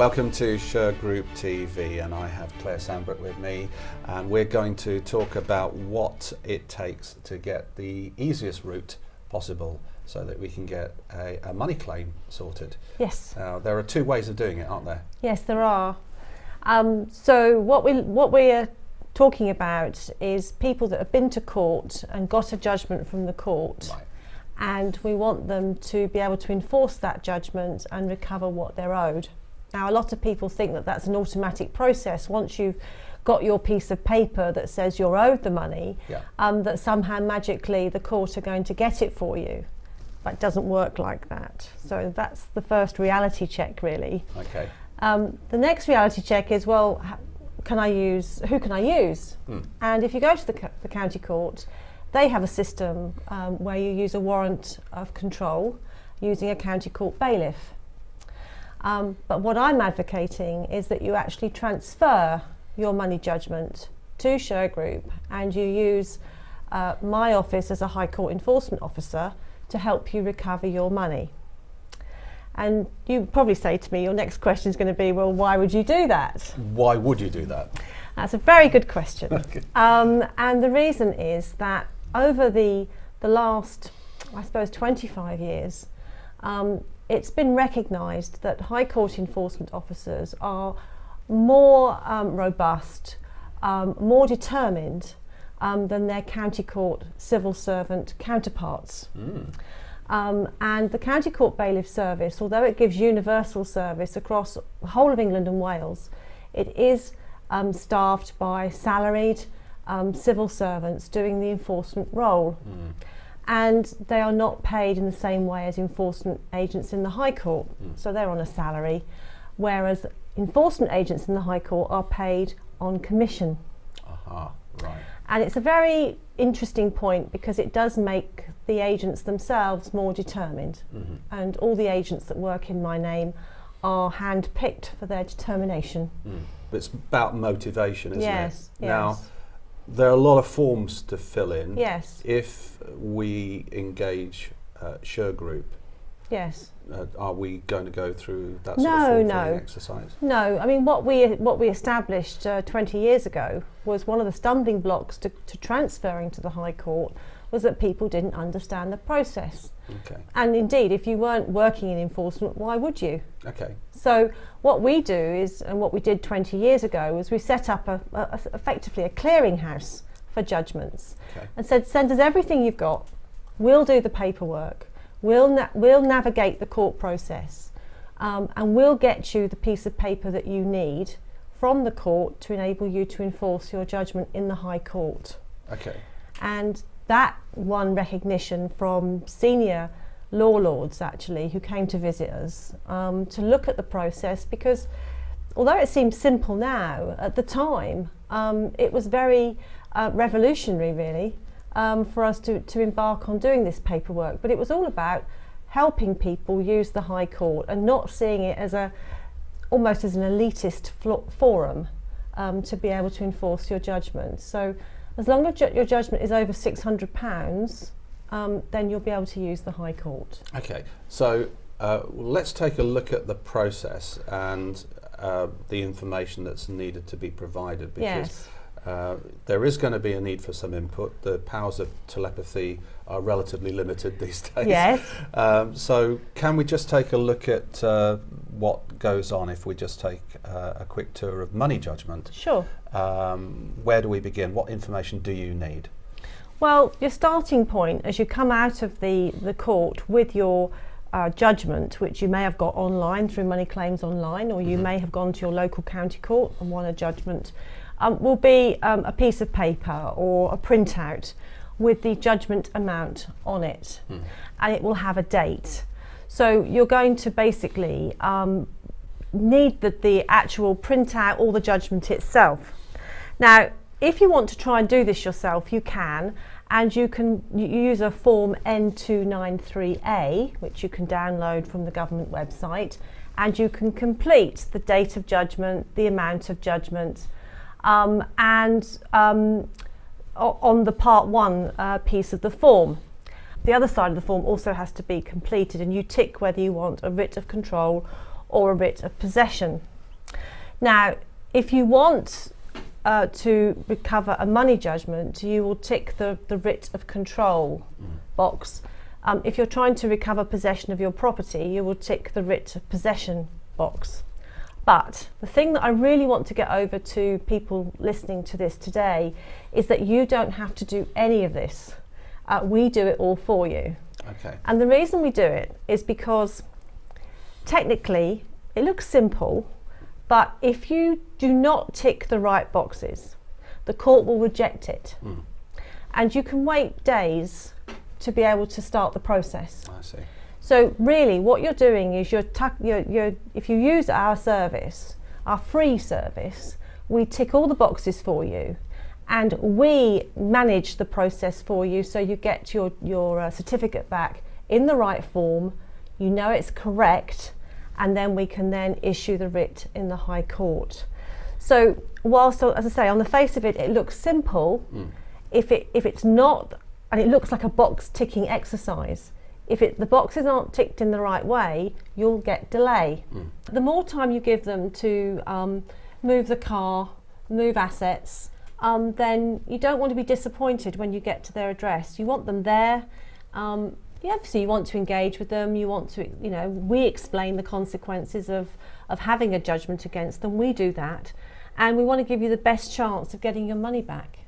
Welcome to Shergroup TV, and I have Claire Sandbrook with me, and we're going to talk about what it takes to get the easiest route possible so that we can get a money claim sorted. Yes. There are two ways of doing it, aren't there? Yes, there are. So what we're talking about is people that have been to court and got a judgment from the court. Right. And we want them to be able to enforce that judgment and recover what they're owed. Now, a lot of people think that that's an automatic process. Once you've got your piece of paper that says you're owed the money, that somehow magically the court are going to get it for you. But it doesn't work like that. So that's the first reality check, really. Okay. The next reality check is, well, who can I use? And if you go to the county court, they have a system where you use a warrant of control using a county court bailiff. But what I'm advocating is that you actually transfer your money judgment to Shergroup, and you use my office as a High Court enforcement officer to help you recover your money. And you probably say to me, your next question is going to be, well, why would you do that? Why would you do that? That's a very good question. Okay. And the reason is that over the last, I suppose, 25 years, it's been recognised that High Court enforcement officers are more robust, more determined than their county court civil servant counterparts. And the County Court Bailiff service, although it gives universal service across the whole of England and Wales, it is staffed by salaried civil servants doing the enforcement role. And they are not paid in the same way as enforcement agents in the High Court. So they're on a salary, whereas enforcement agents in the High Court are paid on commission. Aha, right. And it's a very interesting point because it does make the agents themselves more determined. And all the agents that work in my name are hand-picked for their determination. It's about motivation, isn't it? Yes. Now, there are a lot of forms to fill in. Yes. If we engage Shergroup, Yes. are we going to go through that sort of form filling exercise? No, I mean what we established 20 years ago was one of the stumbling blocks to transferring to the High Court was that people didn't understand the process. Okay. And indeed, if you weren't working in enforcement, why would you? Okay. So what we do is, and what we did 20 years ago, was we set up effectively a clearinghouse for judgments, and said, send us everything you've got, we'll do the paperwork, we'll navigate the court process, and we'll get you the piece of paper that you need from the court to enable you to enforce your judgment in the High Court. Okay. And that won recognition from senior law lords, actually, who came to visit us to look at the process, because although it seems simple now, at the time it was very revolutionary, really, for us to embark on doing this paperwork. But it was all about helping people use the High Court and not seeing it as almost as an elitist forum to be able to enforce your judgment. So as long as your judgment is over £600, then you'll be able to use the High Court. Okay, so let's take a look at the process and the information that's needed to be provided, because there is going to be a need for some input. The powers of telepathy are relatively limited these days. Yes. So can we just take a look at what goes on if we just take a quick tour of money judgment? Sure. Where do we begin? What information do you need? Well, your starting point as you come out of the court with your judgment, which you may have got online through Money Claims Online, or you may have gone to your local county court and won a judgment, will be a piece of paper or a printout with the judgment amount on it, and it will have a date. So you're going to basically need the actual printout or the judgment itself. Now, if you want to try and do this yourself, you can, and you use a form N293A, which you can download from the government website, and you can complete the date of judgment, the amount of judgment, and on the part 1 piece of the form. The other side of the form also has to be completed, and you tick whether you want a writ of control or a writ of possession. Now, if you want to recover a money judgment, you will tick the writ of control box. If you're trying to recover possession of your property, you will tick the writ of possession box. But the thing that I really want to get over to people listening to this today is that you don't have to do any of this. We do it all for you. Okay. And the reason we do it is because technically it looks simple, but if you do not tick the right boxes, the court will reject it. And you can wait days to be able to start the process. I see. So really what you're doing is if you use our service, our free service, we tick all the boxes for you and we manage the process for you, so you get your certificate back in the right form, you know it's correct, and then we can then issue the writ in the High Court. So whilst, as I say, on the face of it, it looks simple, if it's not, and it looks like a box ticking exercise, if the boxes aren't ticked in the right way, you'll get delay. The more time you give them to move the car, move assets, then you don't want to be disappointed when you get to their address. You want them there. Obviously you want to engage with them. You want to, we explain the consequences of having a judgment against them. We do that. And we want to give you the best chance of getting your money back.